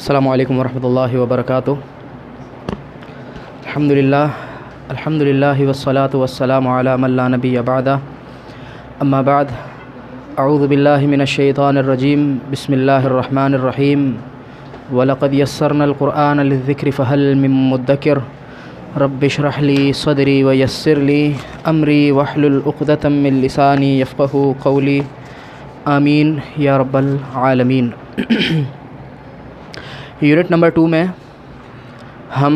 السلام علیکم ورحمۃ اللہ وبرکاتہ۔ الحمد للہ والصلاة والسلام علی من لا نبی بعدہ، اما بعد، اعوذ باللہ من الشیطان الرجیم، بسم اللہ الرحمن الرحیم۔ وَلَقَدْ يَسَّرْنَا الْقُرْآنَ لِلذِّكْرِ فَهَلْ مِن مُّدَّكِرٍ رَبِّ اشْرَحْ لِي صَدْرِي وَيَسِّرْ لِي أَمْرِي وَاحْلُلْ عُقْدَةً مِّن لِّسَانِي يَفْقَهُوا قَوْلِي، آمین یا رب العالمین۔ یونٹ نمبر 2 میں ہم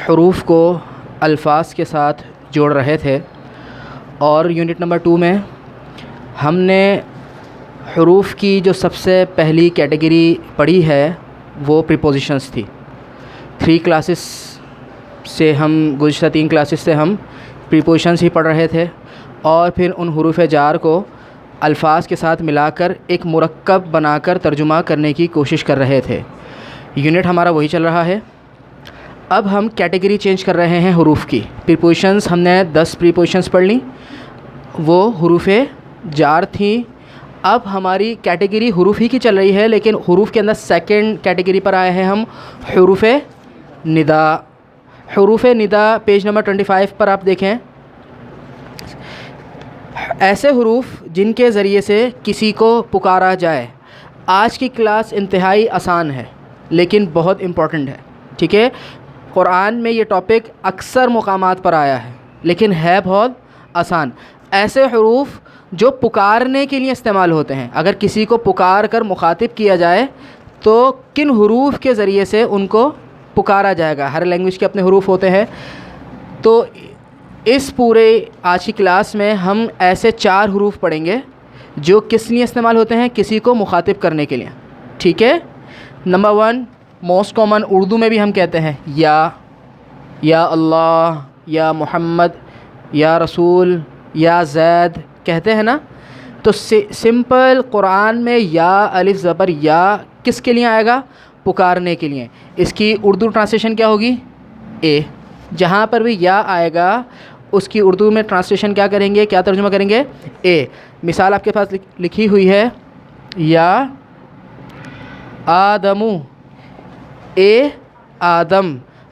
حروف کو الفاظ کے ساتھ جوڑ رہے تھے، اور یونٹ نمبر 2 میں ہم نے حروف کی جو سب سے پہلی کیٹیگری پڑھی ہے وہ پریپوزیشنز تھی۔ 3 کلاسز سے گزشتہ 3 کلاسز سے ہم پریپوزیشنز ہی پڑھ رہے تھے، اور پھر ان حروف جار کو الفاظ کے ساتھ ملا کر ایک مرکب بنا کر ترجمہ کرنے کی کوشش کر رہے تھے۔ یونٹ ہمارا وہی چل رہا ہے۔ اب ہم کیٹیگری چینج کر رہے ہیں حروف کی۔ پریپوزیشنز ہم نے 10 پریپوزیشنز پڑھ لیں، وہ حروف جار تھیں۔ اب ہماری کیٹیگری حروف ہی کی چل رہی ہے، لیکن حروف کے اندر سیکنڈ کیٹیگری پر آئے ہیں ہم، حروف ندا۔ حروف ندا پیج نمبر 25 پر آپ دیکھیں، ایسے حروف جن کے ذریعے سے کسی کو پکارا جائے۔ آج کی کلاس انتہائی آسان ہے لیکن بہت امپورٹنٹ ہے، ٹھیک ہے؟ قرآن میں یہ ٹاپک اکثر مقامات پر آیا ہے لیکن ہے بہت آسان۔ ایسے حروف جو پکارنے کے لیے استعمال ہوتے ہیں، اگر کسی کو پکار کر مخاطب کیا جائے تو کن حروف کے ذریعے سے ان کو پکارا جائے گا۔ ہر لینگویج کے اپنے حروف ہوتے ہیں، تو اس پورے آج کی کلاس میں ہم ایسے 4 حروف پڑھیں گے جو کس لیے استعمال ہوتے ہیں، کسی کو مخاطب کرنے کے لیے، ٹھیک ہے؟ نمبر 1 موسٹ کامن، اردو میں بھی ہم کہتے ہیں یا اللہ، یا محمد، یا رسول، یا زید کہتے ہیں نا۔ تو سمپل قرآن میں یا الف زبر یا کس کے لیے آئے گا؟ پکارنے کے لیے۔ اس کی اردو ٹرانسلیشن کیا ہوگی؟ اے۔ جہاں پر بھی یا آئے گا اس کی اردو میں ٹرانسلیشن کیا کریں گے، کیا ترجمہ کریں گے؟ اے۔ مثال آپ کے پاس لکھی ہوئی ہے، یا آدمو، اے آدم۔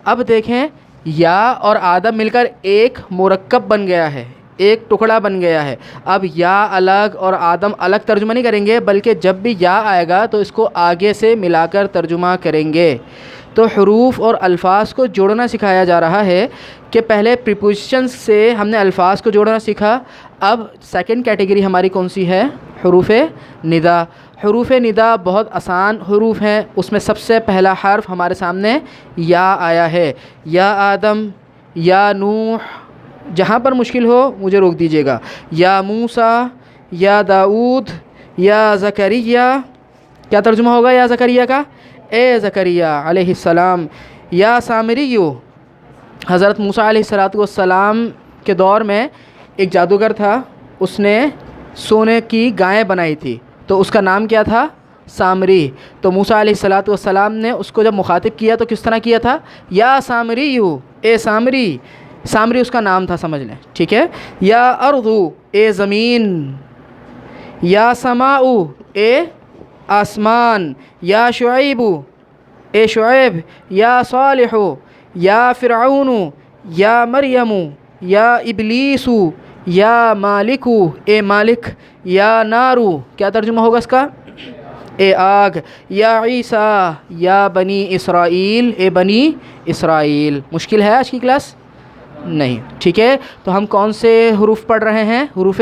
اب دیکھیں، یا اور آدم مل کر ایک مرکب بن گیا ہے، ایک ٹکڑا بن گیا ہے۔ اب یا الگ اور آدم الگ ترجمہ نہیں کریں گے، بلکہ جب بھی یا آئے گا تو اس کو آگے سے ملا کر ترجمہ کریں گے۔ تو حروف اور الفاظ کو جوڑنا سکھایا جا رہا ہے کہ پہلے پریپوزیشنز سے ہم نے الفاظ کو جوڑنا سیکھا، اب سیکنڈ کیٹیگری ہماری کون سی ہے؟ حروف ندا۔ حروف ندا بہت آسان حروف ہیں، اس میں سب سے پہلا حرف ہمارے سامنے یا آیا ہے۔ یا آدم، یا نوح، جہاں پر مشکل ہو مجھے روک دیجیے گا۔ یا موسیٰ، یا داؤد، یا زکریا۔ کیا ترجمہ ہوگا یا زکریا کا؟ اے زکریا علیہ السلام۔ یا سامریو، حضرت موسیٰ علیہ السلام کے دور میں ایک جادوگر تھا، اس نے سونے کی گائیں بنائی تھی، تو اس کا نام کیا تھا؟ سامری۔ تو موسیٰ علیہ السلام نے اس کو جب مخاطب کیا تو کس طرح کیا تھا؟ یا سامریو، اے سامری۔ سامری اس کا نام تھا، سمجھ لیں، ٹھیک ہے؟ یا ارضو، اے زمین۔ یا سماؤ، اے آسمان۔ یا شعیب، اے شعیب۔ یا صالح، یا فرعون۔ یا مریم، یا ابلیس۔ یا مالک، اے مالک۔ یا نارو، کیا ترجمہ ہوگا اس کا؟ اے آگ۔ یا عیسیٰ، یا بنی اسرائیل، اے بنی اسرائیل۔ مشکل ہے آج کی کلاس؟ نہیں، ٹھیک ہے؟ تو ہم کون سے حروف پڑھ رہے ہیں؟ حروف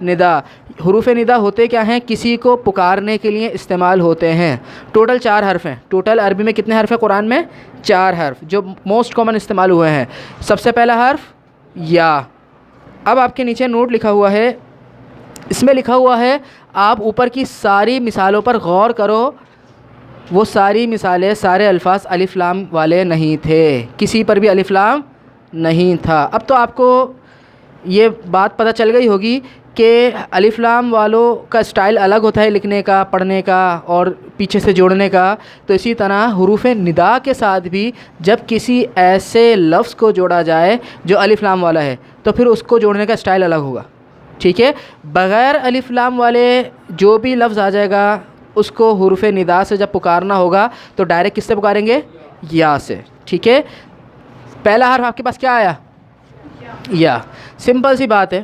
ندا۔ حروف ندا ہوتے کیا ہیں؟ کسی کو پکارنے کے لیے استعمال ہوتے ہیں۔ ٹوٹل 4 حرف ہیں۔ ٹوٹل عربی میں کتنے حرف ہیں قرآن میں؟ 4 حرف جو موسٹ کامن استعمال ہوئے ہیں۔ سب سے پہلا حرف یا۔ اب آپ کے نیچے نوٹ لکھا ہوا ہے، اس میں لکھا ہوا ہے، آپ اوپر کی ساری مثالوں پر غور کرو، وہ ساری مثالیں، سارے الفاظ الف لام والے نہیں تھے، کسی پر بھی الف لام نہیں تھا۔ اب تو آپ کو یہ بات پتہ چل گئی ہوگی کہ الف لام والوں کا اسٹائل الگ ہوتا ہے لکھنے کا، پڑھنے کا اور پیچھے سے جوڑنے کا۔ تو اسی طرح حروف ندا کے ساتھ بھی جب کسی ایسے لفظ کو جوڑا جائے جو الف لام والا ہے تو پھر اس کو جوڑنے کا اسٹائل الگ ہوگا، ٹھیک ہے؟ بغیر الف لام والے جو بھی لفظ آ جائے گا اس کو حروف ندا سے جب پکارنا ہوگا تو ڈائریکٹ کس سے پکاریں گے؟ یا سے. ٹھیک ہے، پہلا حرف آپ کے پاس کیا آیا؟ یا. سمپل سی بات ہے،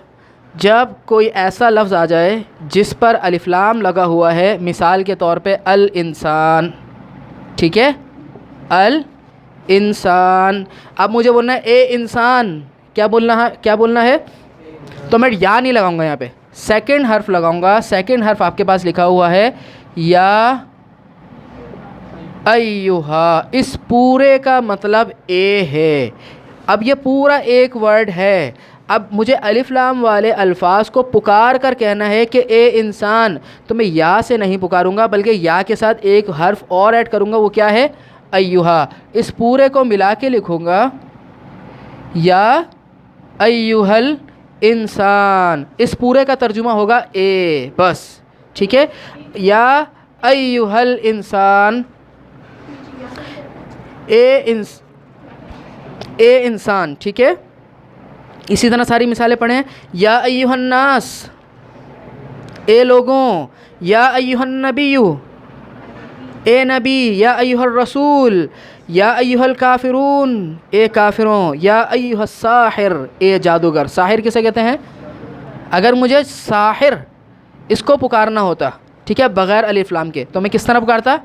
جب کوئی ایسا لفظ آ جائے جس پر الف لام لگا ہوا ہے، مثال کے طور پہ الانسان، ٹھیک ہے، الانسان، اب مجھے بولنا ہے اے انسان، کیا بولنا ہے؟ تو میں یا نہیں لگاؤں گا، یہاں پہ سیکنڈ حرف لگاؤں گا. سیکنڈ حرف آپ کے پاس لکھا ہوا ہے یا ایہا، اس پورے کا مطلب اے ہے. اب یہ پورا ایک ورڈ ہے. اب مجھے الف لام والے الفاظ کو پکار کر کہنا ہے کہ اے انسان، تو میں یا سے نہیں پکاروں گا بلکہ یا کے ساتھ ایک حرف اور ایڈ کروں گا، وہ کیا ہے؟ ایہا. اس پورے کو ملا کے لکھوں گا یا ایہل انسان. اس پورے کا ترجمہ ہوگا اے، بس. ٹھیک ہے، یا ایہل انسان، اے انسان. ٹھیک ہے، اسی طرح ساری مثالیں پڑھیں. یا ایہا الناس، اے لوگوں. یا ایہا النبی، اے نبی. یا ایہا الرسول. یا ایہا الکافرون، اے کافروں. یا ایہا الساحر، اے جادوگر. ساحر کسے کہتے ہیں؟ اگر مجھے ساحر اس کو پکارنا ہوتا، ٹھیک ہے، بغیر الف لام کے، تو میں کس طرح پکارتا؟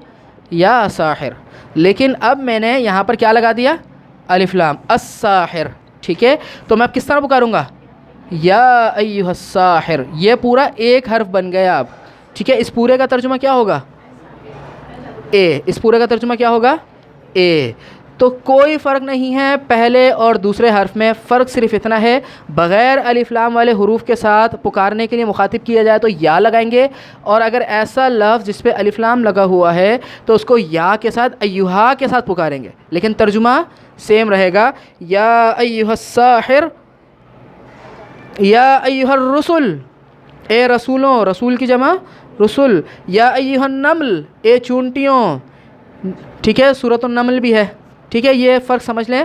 یا ساحر. لیکن اب میں نے یہاں پر کیا لگا دیا؟ الف لام، الساحر. ٹھیک ہے، تو میں اب کس طرح پکاروں گا؟ یا ایہا الساحر. یہ پورا ایک حرف بن گیا اب. ٹھیک ہے، اس پورے کا ترجمہ کیا ہوگا؟ اے. اس پورے کا ترجمہ کیا ہوگا؟ اے. تو کوئی فرق نہیں ہے پہلے اور دوسرے حرف میں، فرق صرف اتنا ہے، بغیر الف لام والے حروف کے ساتھ پکارنے کے لیے مخاطب کیا جائے تو یا لگائیں گے، اور اگر ایسا لفظ جس پہ الف لام لگا ہوا ہے تو اس کو یا کے ساتھ، ایہا کے ساتھ پکاریں گے، لیکن ترجمہ سیم رہے گا. یا ایہا الساحر. یا ایہا الرسل، اے رسولوں. رسول کی جمع رسل. یا ایہا النمل، اے چونٹیوں. ٹھیک ہے، سورۃ النمل بھی ہے. ٹھیک ہے، یہ فرق سمجھ لیں.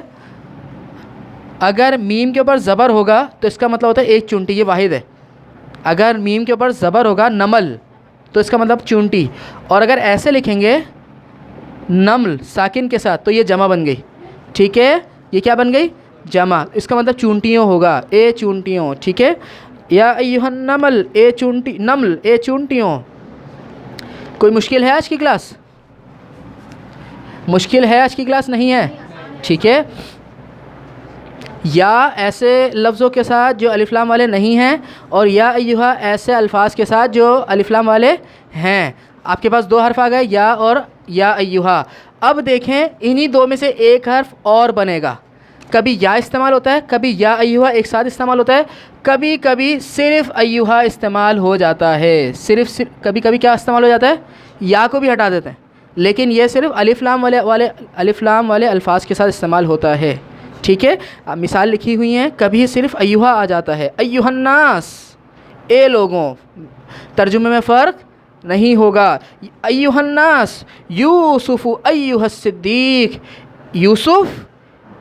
اگر میم کے اوپر زبر ہوگا تو اس کا مطلب ہوتا ہے ایک چونٹی، یہ واحد ہے. اگر میم کے اوپر زبر ہوگا نمل تو اس کا مطلب چونٹی، اور اگر ایسے لکھیں گے نمل ساکن کے ساتھ تو یہ جمع بن گئی. ٹھیک ہے، یہ کیا بن گئی؟ جمع. اس کا مطلب چونٹیوں ہوگا، اے چونٹیوں. ٹھیک ہے، یا ایہا النمل، اے چونٹی، نمل اے چونٹیوں. کوئی مشکل ہے آج کی کلاس؟ مشکل ہے آج کی کلاس؟ نہیں ہے. ٹھیک ہے، یا ایسے لفظوں کے ساتھ جو الف لام والے نہیں ہیں، اور یا ایہا ایسے الفاظ کے ساتھ جو الف لام والے ہیں. آپ کے پاس دو حرف آ گئے، یا اور یا ایہا. اب دیکھیں انہی دو میں سے ایک حرف اور بنے گا. کبھی یا استعمال ہوتا ہے، کبھی یا ایہا ایک ساتھ استعمال ہوتا ہے، کبھی کبھی صرف ایہا استعمال ہو جاتا ہے. کبھی کبھی کیا استعمال ہو جاتا ہے؟ یا کو بھی ہٹا دیتے ہیں، لیکن یہ صرف الف لام والے الفاظ کے ساتھ استعمال ہوتا ہے. ٹھیک ہے، مثال لکھی ہوئی ہیں. کبھی صرف ایہا آ جاتا ہے، ایہا الناس، اے لوگوں. ترجمے میں فرق نہیں ہوگا. ایہا الناس یوسف ایہا الصدیق، یوسف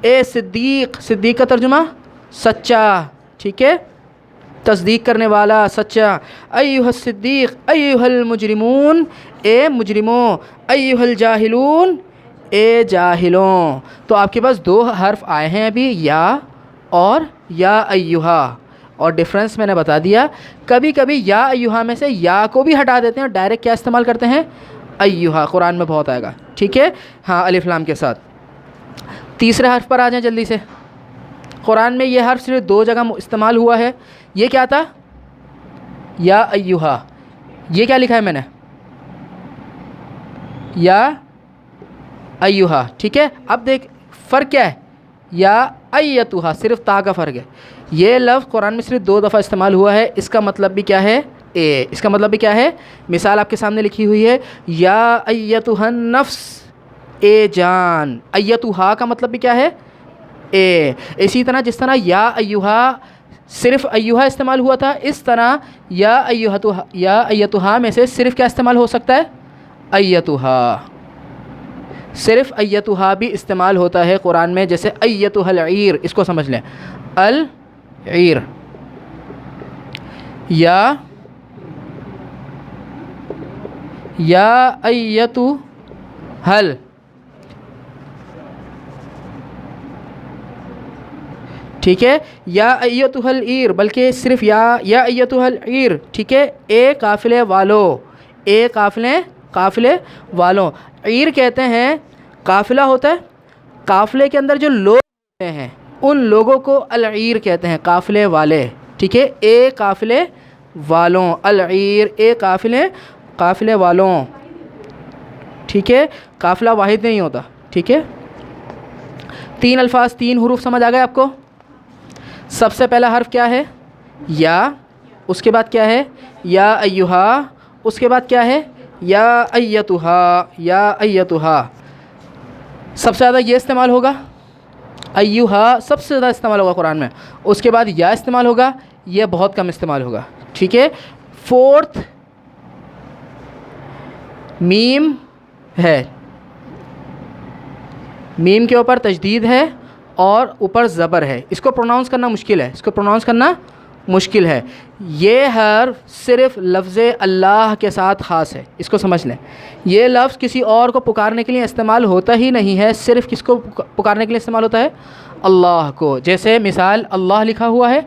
اے صدیق. صدیق کا ترجمہ سچا. ٹھیک ہے، تصدیق کرنے والا، سچا. ایہا الصدیق ایہا المجرمون، اے مجرموں. ایہا الجاہلون، اے جاہلوں. تو آپ کے پاس دو حرف آئے ہیں ابھی، یا اور یا ایہا، اور ڈفرنس میں نے بتا دیا. کبھی کبھی یا ایہا میں سے یا کو بھی ہٹا دیتے ہیں اور ڈائریکٹ کیا استعمال کرتے ہیں؟ ایہا. قرآن میں بہت آئے گا. ٹھیک ہے، ہاں، الف لام کے ساتھ. تیسرے حرف پر آ جائیں جلدی سے. قرآن میں یہ حرف صرف دو جگہ استعمال ہوا ہے. یہ کیا تھا؟ یا ایہا. یہ کیا لکھا ہے میں نے؟ یا ایہا. ٹھیک ہے، اب دیکھ فرق کیا ہے؟ یا ایتھا، صرف تا کا فرق ہے. یہ لفظ قرآن میں صرف دو دفعہ استعمال ہوا ہے. اس کا مطلب بھی کیا ہے؟ اے. اس کا مطلب بھی کیا ہے؟ مثال آپ کے سامنے لکھی ہوئی ہے، یا ایتھا النفس، اے جان. ایتھا کا مطلب بھی کیا ہے؟ اے. اسی طرح جس طرح یا ایہا صرف ایہا استعمال ہوا تھا، اس طرح یا ایتھا میں سے صرف کیا استعمال ہو سکتا ہے؟ ایتھا. صرف ایتھا بھی استعمال ہوتا ہے قرآن میں، جیسے ایتھا العیر. اس کو سمجھ لیں، العیر. یا ایتو حل، ٹھیک ہے، یا ایتھا العیر، بلکہ صرف یا ایتھا العیر، ٹھیک ہے، اے قافلے والو، اے قافلے والوں. عیر کہتے ہیں، قافلہ ہوتا ہے، قافلے کے اندر جو لوگ ہوتے ہیں ان لوگوں کو العیر کہتے ہیں، قافلے والے، ٹھیک ہے، اے قافلے والوں، العیر اے قافلے والوں، ٹھیک ہے، قافلہ واحد نہیں ہوتا، ٹھیک ہے. 3 الفاظ 3 حروف سمجھ آ گئے آپ کو. سب سے پہلا حرف کیا ہے؟ یا، اس کے بعد کیا ہے؟ یا ایہا، اس کے بعد کیا ہے؟ یا ایتھا، یا ایتھا. سب سے زیادہ یہ استعمال ہوگا، ایہا سب سے زیادہ استعمال ہوگا قرآن میں، اس کے بعد یا استعمال ہوگا، یہ بہت کم استعمال ہوگا، ٹھیک ہے. 4 میم ہے، میم کے اوپر تشدید ہے اور اوپر زبر ہے، اس کو پروناؤنس کرنا مشکل ہے، یہ حرف صرف لفظ اللہ کے ساتھ خاص ہے، اس کو سمجھ لیں. یہ لفظ کسی اور کو پکارنے کے لیے استعمال ہوتا ہی نہیں ہے، صرف کس کو پکارنے کے لیے استعمال ہوتا ہے؟ اللہ کو. جیسے مثال اللہ لکھا ہوا ہے،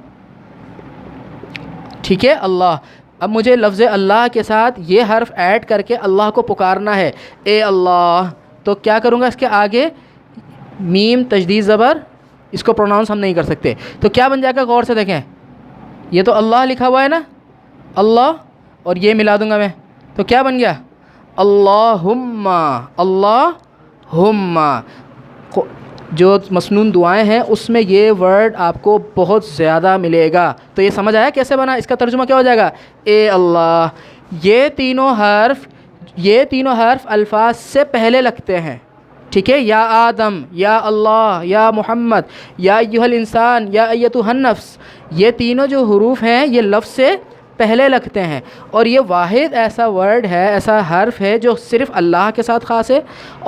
ٹھیک ہے، اللہ. اب مجھے لفظ اللہ کے ساتھ یہ حرف ایڈ کر کے اللہ کو پکارنا ہے، اے اللہ، تو کیا کروں گا؟ اس کے آگے میم تشدید زبر، اس کو پروناؤنس ہم نہیں کر سکتے، تو کیا بن جائے گا؟ غور سے دیکھیں، یہ تو اللہ لکھا ہوا ہے نا، اللہ، اور یہ ملا دوں گا میں، تو کیا بن گیا؟ اللہم، اللہم. جو مسنون دعائیں ہیں اس میں یہ ورڈ آپ کو بہت زیادہ ملے گا. تو یہ سمجھ آیا کیسے بنا؟ اس کا ترجمہ کیا ہو جائے گا؟ اے اللہ. یہ تینوں حرف الفاظ سے پہلے لگتے ہیں، ٹھیک ہے، یا آدم، یا اللہ، یا محمد، یا ایھا الانسان، یا ایتھا النفس، یہ تینوں جو حروف ہیں یہ لفظ سے پہلے لگتے ہیں، اور یہ واحد ایسا ورڈ ہے، ایسا حرف ہے جو صرف اللہ کے ساتھ خاص ہے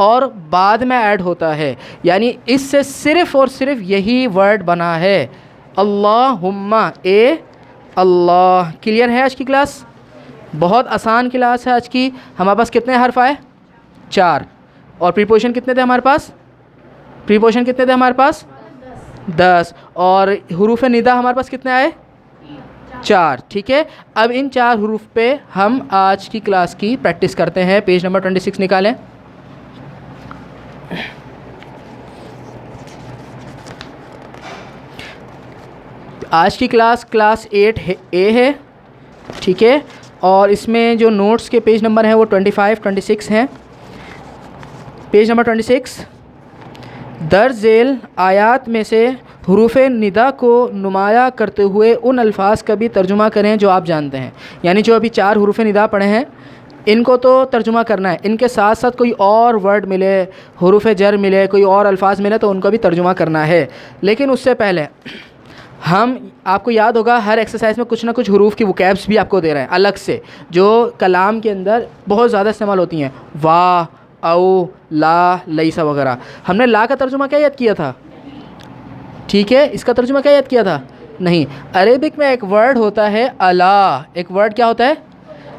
اور بعد میں ایڈ ہوتا ہے، یعنی اس سے صرف اور صرف یہی ورڈ بنا ہے، اللہم، اے اللہ. کلیئر ہے آج کی کلاس؟ بہت آسان کلاس ہے آج کی. ہمارے پاس کتنے حرف آئے؟ 4. اور پریپوزیشن کتنے تھے ہمارے پاس؟ 10. اور حروف ندا ہمارے پاس کتنے آئے؟ 4. ٹھیک ہے، اب ان 4 حروف پہ ہم آج کی کلاس کی پریکٹس کرتے ہیں. پیج نمبر 26 نکالیں. آج کی کلاس 8 اے ہے، ٹھیک ہے، اور اس میں جو نوٹس کے پیج نمبر ہیں وہ 25 26 ہیں. Page number 26. درج ذیل آیات میں سے حروف ندا کو نمایاں کرتے ہوئے ان الفاظ کا بھی ترجمہ کریں جو آپ جانتے ہیں. یعنی جو ابھی 4 حروف ندا پڑھے ہیں ان کو تو ترجمہ کرنا ہے، ان کے ساتھ ساتھ کوئی اور ورڈ ملے، حروف جر ملے، کوئی اور الفاظ ملے تو ان کو بھی ترجمہ کرنا ہے. لیکن اس سے پہلے ہم، آپ کو یاد ہوگا ہر ایکسرسائز میں کچھ نہ کچھ حروف کی وکیبس بھی آپ کو دے رہے ہیں الگ سے، جو کلام کے اندر بہت زیادہ استعمال ہوتی ہیں، وا، او، لا، لیسا وغیرہ. ہم نے لا کا ترجمہ کیا یاد کیا تھا؟ ٹھیک ہے، اس کا ترجمہ کیا یاد کیا تھا؟ نہیں. عربک میں ایک ورڈ ہوتا ہے الا. ایک ورڈ کیا ہوتا ہے؟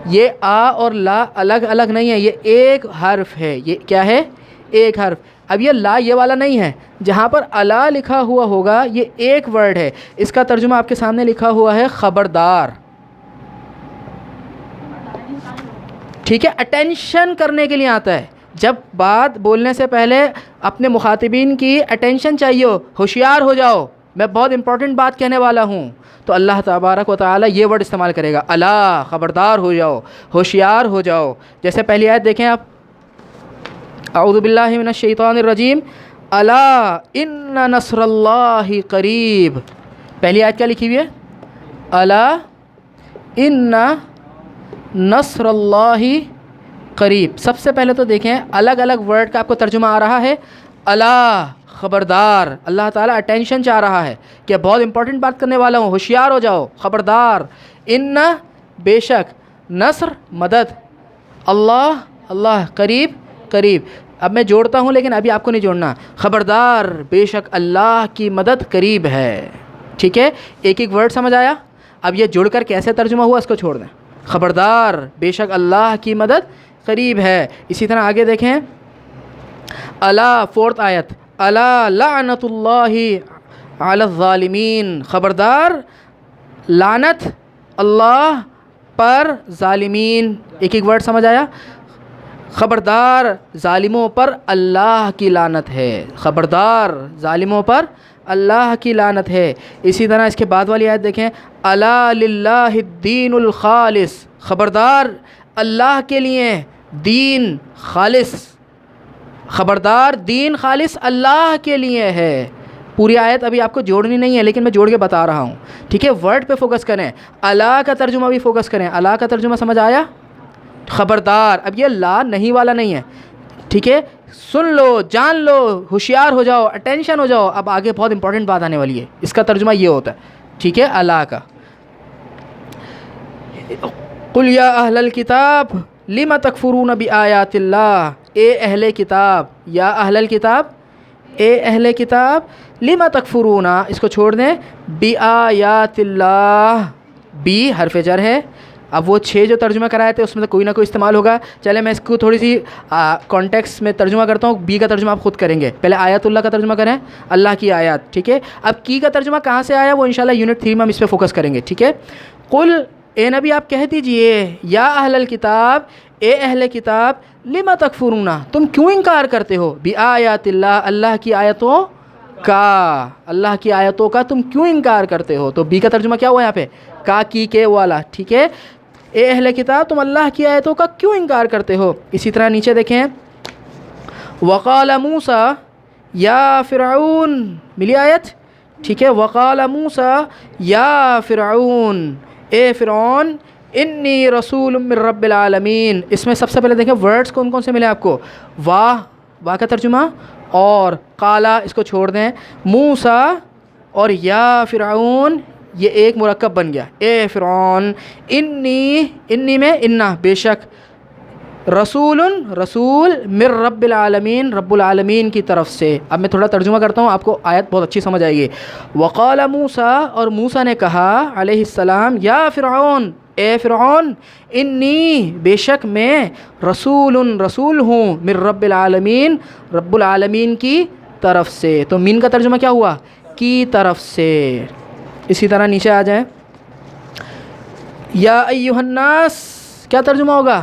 یہ آ اور لا الگ الگ نہیں ہے، یہ ایک حرف ہے. یہ کیا ہے؟ ایک حرف. اب یہ لا یہ والا نہیں ہے، جہاں پر الا لکھا ہوا ہوگا یہ ایک ورڈ ہے. اس کا ترجمہ آپ کے سامنے لکھا ہوا ہے خبردار. ٹھیک ہے، اٹینشن کرنے کے لیے آتا ہے. جب بات بولنے سے پہلے اپنے مخاطبین کی اٹینشن چاہیے، ہوشیار ہو جاؤ، میں بہت امپورٹنٹ بات کہنے والا ہوں، تو اللہ تبارک و تعالی یہ ورڈ استعمال کرے گا، الا، خبردار ہو جاؤ، ہوشیار ہو جاؤ. جیسے پہلی آیت دیکھیں آپ، اعوذ باللہ من الشیطان الرجیم، الا ان نصر اللہ قریب. پہلی آیت کیا لکھی ہوئی ہے؟ الا ان نصر اللہ قریب. سب سے پہلے تو دیکھیں الگ الگ ورڈ کا آپ کو ترجمہ آ رہا ہے. الا، خبردار، اللہ تعالیٰ اٹینشن چاہ رہا ہے کہ بہت امپورٹنٹ بات کرنے والا ہوں، ہوشیار ہو جاؤ، خبردار. ان، بے شک، نصر، مدد، اللہ، اللہ، قریب، قریب. اب میں جوڑتا ہوں لیکن ابھی آپ کو نہیں جوڑنا. خبردار، بے شک اللہ کی مدد قریب ہے. ٹھیک ہے، ایک ایک ورڈ سمجھ آیا؟ اب یہ جڑ کر کیسے ترجمہ ہوا اس کو چھوڑ دیں. خبردار، بے شک اللہ کی مدد قریب ہے. اسی طرح آگے دیکھیں الا، فورتھ آیت، الا لعنت اللہ علی الظالمین، خبردار لعنت اللہ پر ظالمین. ایک ایک ورڈ سمجھ آیا؟ خبردار ظالموں پر اللہ کی لعنت ہے، خبردار ظالموں پر اللہ کی لعنت ہے. اسی طرح اس کے بعد والی آیت دیکھیں الا للہ الدین الخالص، خبردار اللہ کے لیے دین خالص، خبردار دین خالص اللہ کے لیے ہے. پوری آیت ابھی آپ کو جوڑنی نہیں ہے لیکن میں جوڑ کے بتا رہا ہوں، ٹھیک ہے؟ ورڈ پہ فوکس کریں، اللہ کا ترجمہ بھی فوکس کریں. اللہ کا ترجمہ سمجھ آیا؟ خبردار. اب یہ لا نہیں والا نہیں ہے، ٹھیک ہے؟ سن لو، جان لو، ہوشیار ہو جاؤ، اٹینشن ہو جاؤ. اب آگے بہت امپورٹنٹ بات آنے والی ہے، اس کا ترجمہ یہ ہوتا ہے، ٹھیک ہے؟ اللہ کا قل یا اہل الکتاب لم تکفرون بآیات اللہ، اے اہل کتاب، یا اہل الکتاب، اے اہل کتاب، لم تکفرون، اس کو چھوڑ دیں، بآیات اللہ، بی حرف جر ہے. اب وہ 6 جو ترجمہ کرائے تھے اس میں سے کوئی نہ کوئی استعمال ہوگا. چلے میں اس کو تھوڑی سی کانٹیکس میں ترجمہ کرتا ہوں. بی کا ترجمہ آپ خود کریں گے. پہلے آیات اللہ کا ترجمہ کریں، اللہ کی آیات، ٹھیک ہے؟ اب کی کا ترجمہ کہاں سے آیا وہ انشاءاللہ یونٹ 3 میں ہم اس پہ فوکس کریں گے، ٹھیک ہے؟ قل، اے نبی آپ کہہ دیجئے، یا اہل الکتاب، اے اہل کتاب، لم تکفرون، تم کیوں انکار کرتے ہو، بآیات اللہ، اللہ کی آیتوں کا، اللہ کی آیتوں کا تم کیوں انکار کرتے ہو. تو بی کا ترجمہ کیا ہوا یہاں پہ؟ کا کی کے والا، ٹھیک ہے؟ اے اہل کتاب تم اللہ کی آیتوں کا کیوں انکار کرتے ہو. اسی طرح نیچے دیکھیں وقال موسیٰ یا فرعون، ملی آیت، ٹھیک ہے؟ وقال موسیٰ یا فرعون، اے فرعون، انی رسول من رب العالمین. اس میں سب سے پہلے دیکھیں ورڈز کون کون سے ملے آپ کو، واہ کا ترجمہ، اور قالا اس کو چھوڑ دیں، موسیٰ اور یا فرعون یہ ایک مرکب بن گیا. اے فرعون، انی میں انا، بے شک، رسول من رب العالمین، رب العالمین کی طرف سے. اب میں تھوڑا ترجمہ کرتا ہوں، آپ کو آیت بہت اچھی سمجھ آئے گی. وقال موسیٰ، اور موسیٰ نے کہا علیہ السلام، یا فرعون، اے فرعون، انی، بے شک میں، رسول ہوں، من رب العالمین، رب العالمین کی طرف سے. تو من کا ترجمہ کیا ہوا؟ کی طرف سے. اسی طرح نیچے آ جائیں یا ایھا الناس، کیا ترجمہ ہوگا؟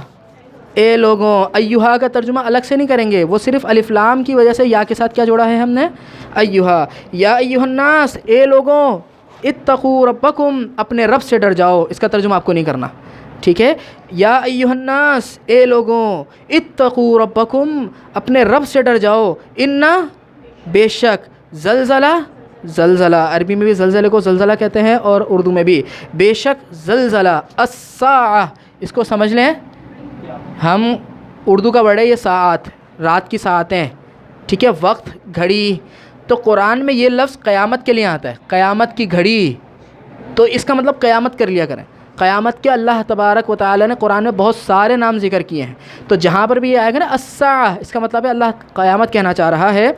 اے لوگوں. ایھا کا ترجمہ الگ سے نہیں کریں گے، وہ صرف الف لام کی وجہ سے یا کے ساتھ کیا جوڑا ہے ہم نے؟ ایھا. یا ایھا الناس، اے لوگوں، اتقوا ربکم، اپنے رب سے ڈر جاؤ. اس کا ترجمہ آپ کو نہیں کرنا، ٹھیک ہے؟ یا ایھا الناس، اے لوگوں، اتقوا ربکم، اپنے رب سے ڈر جاؤ. انا، بے شک، زلزلہ، عربی میں بھی زلزلے کو زلزلہ کہتے ہیں اور اردو میں بھی. بے شک زلزلہ، الساعہ، اس کو سمجھ لیں، ہم اردو کا ورڈ ہے یہ ساعات، رات کی ساعتیں، ٹھیک ہے؟ وقت، گھڑی. تو قرآن میں یہ لفظ قیامت کے لیے آتا ہے، قیامت کی گھڑی. تو اس کا مطلب قیامت کر لیا کریں. قیامت کے اللہ تبارک و تعالی نے قرآن میں بہت سارے نام ذکر کیے ہیں. تو جہاں پر بھی یہ آئے گا نا الساعہ، اس کا مطلب ہے اللہ قیامت کہنا چاہ رہا ہے.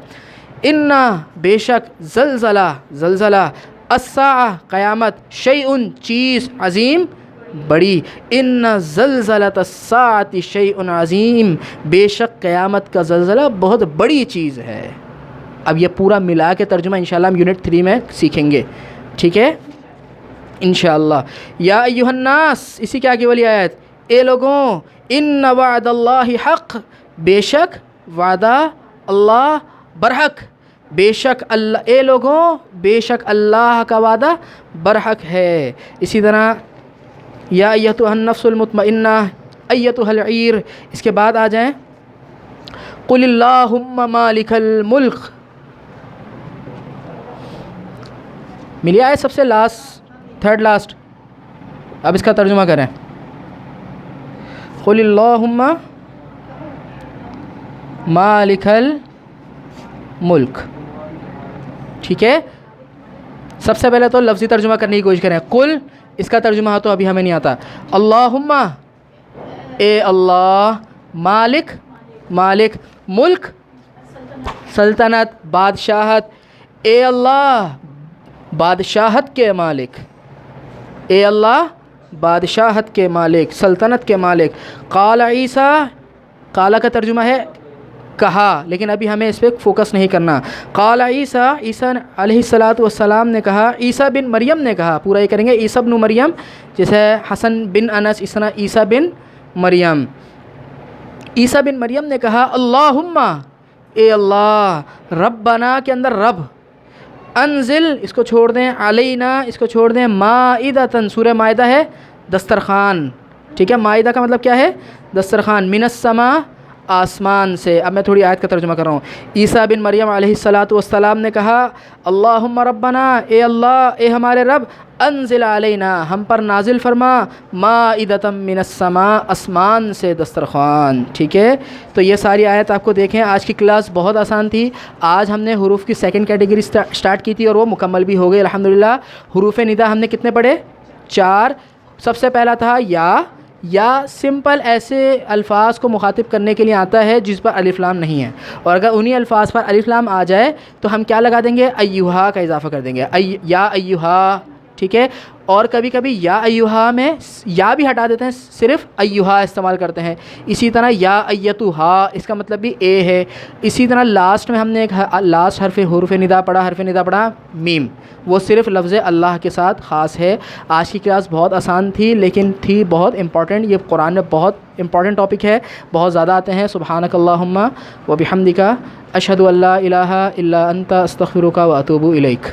انا، بے شک، زلزلہ، الساعہ، قیامت، شیء، چیز، عظیم، بڑی. ان زلزلۃ الساعۃ شیء عظیم، بے شک قیامت کا زلزلہ بہت بڑی چیز ہے. اب یہ پورا ملا کے ترجمہ انشاءاللہ ہم یونٹ 3 میں سیکھیں گے، ٹھیک ہے؟ انشاءاللہ. یا ایھا الناس، اسی کے آگے والی آیت، اے لوگوں، ان وعد اللہ حق، بے شک وعدہ اللہ برحق، بے شک اللہ، اے لوگوں، بے شک اللہ کا وعدہ برحق ہے. اسی طرح یا ایھا النفس المطمئنہ، ایھا العیر. اس کے بعد آ جائیں قل اللہم مالک الملک. ملی آئے سب سے لاسٹ، تھرڈ لاسٹ. اب اس کا ترجمہ کریں، قل اللہم مالک الملک، ٹھیک ہے؟ سب سے پہلے تو لفظی ترجمہ کرنے کی کوشش کریں. قل، اس کا ترجمہ تو ابھی ہمیں نہیں آتا. اللہم، اے اللہ، مالک، ملک، سلطنت، بادشاہت، اے اللہ بادشاہت کے مالک، اے اللہ بادشاہت کے مالک، سلطنت کے مالک. قال عیسیٰ، قالا کا ترجمہ ہے کہا، لیکن ابھی ہمیں اس پہ فوکس نہیں کرنا. قال عیسیٰ، عیسیٰ علیہ الصلاۃ والسلام نے کہا، عیسیٰ بن مریم نے کہا، پورا یہ کریں گے، عیسیٰ بن مریم، جیسے حسن بن انس، اس طرح عیسیٰ بن مریم. عیسیٰ بن مریم نے کہا، اللہم، اے اللہ، ربنا کے اندر رب، انزل اس کو چھوڑ دیں، علینا اس کو چھوڑ دیں، مائدۃ، سورہ مائدہ ہے دسترخوان، ٹھیک ہے، مائدہ کا مطلب کیا ہے؟ دسترخوان، من السماء، آسمان سے. اب میں تھوڑی آیت کا ترجمہ کر رہا ہوں. عیسیٰ بن مریم علیہ الصلاۃ والسلام نے کہا، اللہم ربنا، اے اللہ، اے ہمارے رب، انزل علینا، ہم پر نازل فرما، مائدۃ من السماء، آسمان سے دسترخوان. ٹھیک ہے، تو یہ ساری آیت آپ کو دیکھیں. آج کی کلاس بہت آسان تھی. آج ہم نے حروف کی سیکنڈ کیٹیگری سٹارٹ کی تھی اور وہ مکمل بھی ہو گئی الحمدللہ. حروف ندا ہم نے کتنے پڑھے؟ 4. سب سے پہلا تھا یا سمپل ایسے الفاظ کو مخاطب کرنے کے لیے آتا ہے جس پر الف لام نہیں ہے، اور اگر انہی الفاظ پر الف لام آ جائے تو ہم کیا لگا دیں گے؟ ایھا کا اضافہ کر دیں گے، یا ایھا. ٹھیک ہے، اور کبھی کبھی یا ایھا میں یا بھی ہٹا دیتے ہیں، صرف ایھا استعمال کرتے ہیں. اسی طرح یا ایتھا، اس کا مطلب بھی اے ہے. اسی طرح لاسٹ میں ہم نے ایک لاسٹ حرف ندا پڑھا میم، وہ صرف لفظ اللہ کے ساتھ خاص ہے. آج کی کلاس بہت آسان تھی لیکن تھی بہت امپورٹنٹ. یہ قرآن میں بہت امپورٹنٹ ٹاپک ہے، بہت زیادہ آتے ہیں. سبحانک اللہم و بحمدک، اشہد ان لا الہ الا انت، استغفرک و اتوب الیک.